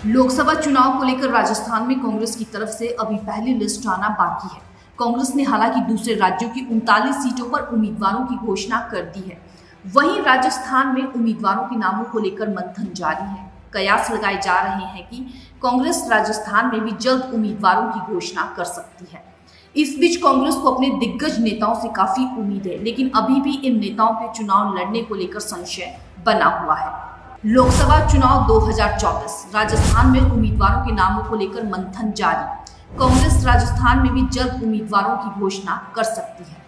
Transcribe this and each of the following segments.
लोकसभा चुनाव को लेकर राजस्थान में कांग्रेस की तरफ से अभी पहली लिस्ट आना बाकी है। कांग्रेस ने हालांकि दूसरे राज्यों की 39 सीटों पर उम्मीदवारों की घोषणा कर दी है। वहीं राजस्थान में उम्मीदवारों के नामों को लेकर मंथन जारी है। कयास लगाए जा रहे हैं कि कांग्रेस राजस्थान में भी जल्द उम्मीदवारों की घोषणा कर सकती है। इस बीच कांग्रेस को अपने दिग्गज नेताओं से काफी उम्मीद है, लेकिन अभी भी इन नेताओं के चुनाव लड़ने को लेकर संशय बना हुआ है। लोकसभा चुनाव 2024 राजस्थान में उम्मीदवारों के नामों को लेकर मंथन जारी। कांग्रेस राजस्थान में भी जल्द उम्मीदवारों की घोषणा कर सकती है।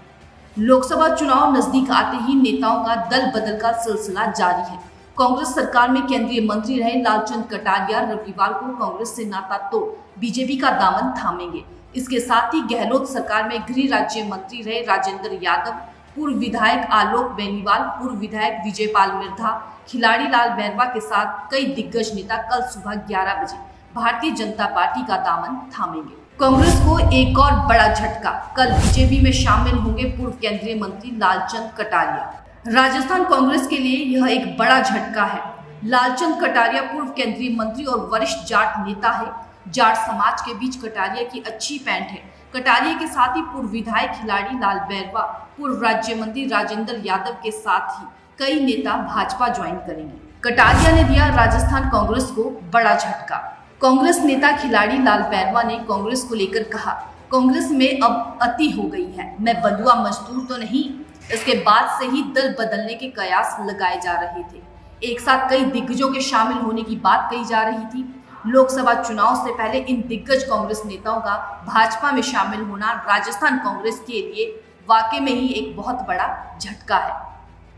लोकसभा चुनाव नजदीक आते ही नेताओं का दल बदल का सिलसिला जारी है। कांग्रेस सरकार में केंद्रीय मंत्री रहे लालचंद कटारिया रविवार को कांग्रेस से नाता तोड़ बीजेपी का दामन थामेंगे। इसके साथ ही गहलोत सरकार में गृह राज्य मंत्री रहे राजेंद्र यादव, पूर्व विधायक आलोक बेनीवाल, पूर्व विधायक विजयपाल मिर्धा, खिलाड़ी लाल बैरवा के साथ कई दिग्गज नेता कल सुबह 11 बजे भारतीय जनता पार्टी का दामन थामेंगे। कांग्रेस को एक और बड़ा झटका, कल बीजेपी में शामिल होंगे पूर्व केंद्रीय मंत्री लालचंद कटारिया। राजस्थान कांग्रेस के लिए यह एक बड़ा झटका है। लालचंद कटारिया पूर्व केंद्रीय मंत्री और वरिष्ठ जाट नेता है। जाट समाज के बीच कटारिया की अच्छी पैंठ है। कटारिया के साथ ही पूर्व विधायक खिलाड़ी लाल बैरवा, पूर्व राज्य मंत्री राजेंद्र यादव के साथ ही कई नेता भाजपा ज्वाइन करेंगे। कटारिया ने दिया राजस्थान कांग्रेस को बड़ा झटका। कांग्रेस नेता खिलाड़ी लाल बैरवा ने कांग्रेस को लेकर कहा, कांग्रेस में अब अति हो गई है, मैं बंधुआ मजदूर तो नहीं। इसके बाद से ही दल बदलने के कयास लगाए जा रहे थे। एक साथ कई दिग्गजों के शामिल होने की बात कही जा रही थी। लोकसभा चुनाव से पहले इन दिग्गज कांग्रेस नेताओं का भाजपा में शामिल होना राजस्थान कांग्रेस के लिए वाकई में ही एक बहुत बड़ा झटका है।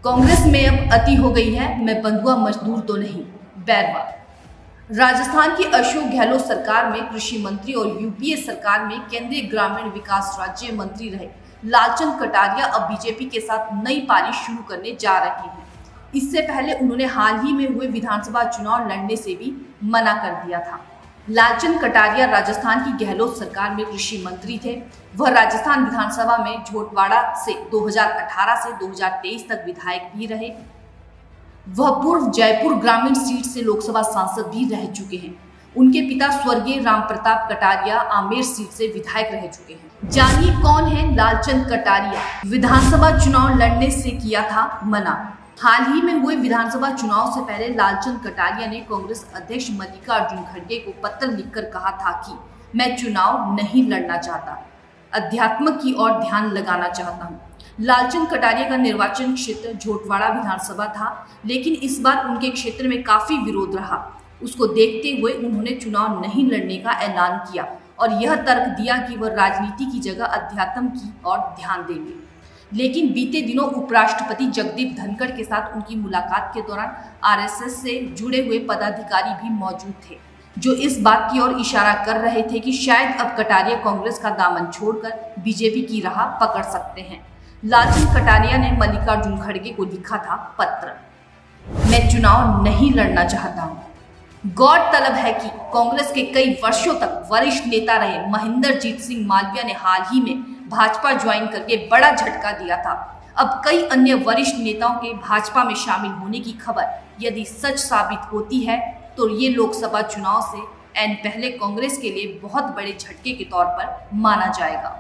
कांग्रेस में अब अति हो गई है, मैं बंधुआ मजदूर तो नहीं। बैरवा राजस्थान की अशोक गहलोत सरकार में कृषि मंत्री और यूपीए सरकार में केंद्रीय ग्रामीण विकास राज्य मंत्री रहे लालचंद कटारिया अब बीजेपी के साथ नई पारी शुरू करने जा रहे हैं। इससे पहले उन्होंने हाल ही में हुए विधानसभा चुनाव लड़ने से भी मना कर दिया था। लालचंद कटारिया राजस्थान की गहलोत सरकार में कृषि मंत्री थे। वह राजस्थान विधानसभा में झोटवाड़ा से 2018 से 2023 तक विधायक भी रहे। वह पूर्व जयपुर ग्रामीण सीट से लोकसभा सांसद भी रह चुके हैं। उनके पिता स्वर्गीय राम प्रताप कटारिया आमेर सीट से विधायक रह चुके हैं। जानिए कौन है लालचंद कटारिया। विधानसभा चुनाव लड़ने से किया था मना। हाल ही में हुए विधानसभा चुनाव से पहले लालचंद कटारिया ने कांग्रेस अध्यक्ष मल्लिकार्जुन खड़गे को पत्र लिखकर कहा था कि मैं चुनाव नहीं लड़ना चाहता, अध्यात्म की ओर ध्यान लगाना चाहता हूं। लालचंद कटारिया का निर्वाचन क्षेत्र झोटवाड़ा विधानसभा था, लेकिन इस बार उनके क्षेत्र में काफी विरोध रहा। उसको देखते हुए उन्होंने चुनाव नहीं लड़ने का ऐलान किया और यह तर्क दिया कि वह राजनीति की जगह अध्यात्म की ओर ध्यान देंगे। लेकिन बीते दिनों उपराष्ट्रपति जगदीप धनखड़ के साथ उनकी मुलाकात के दौरान आरएसएस से जुड़े हुए पदाधिकारी भी मौजूद थे, जो इस बात की ओर इशारा कर रहे थे कि शायद अब कटारिया कांग्रेस का दामन छोड़कर बीजेपी की राह पकड़ सकते हैं। लालचंद कटारिया ने मल्लिकार्जुन खड़गे को लिखा था पत्र, मैं चुनाव नहीं लड़ना चाहता हूँ। गौरतलब है कि कांग्रेस के कई वर्षों तक वरिष्ठ नेता रहे महेंद्रजीत सिंह मालविया ने हाल ही में भाजपा ज्वाइन करके बड़ा झटका दिया था। अब कई अन्य वरिष्ठ नेताओं के भाजपा में शामिल होने की खबर यदि सच साबित होती है तो ये लोकसभा चुनाव से ऐन पहले कांग्रेस के लिए बहुत बड़े झटके के तौर पर माना जाएगा।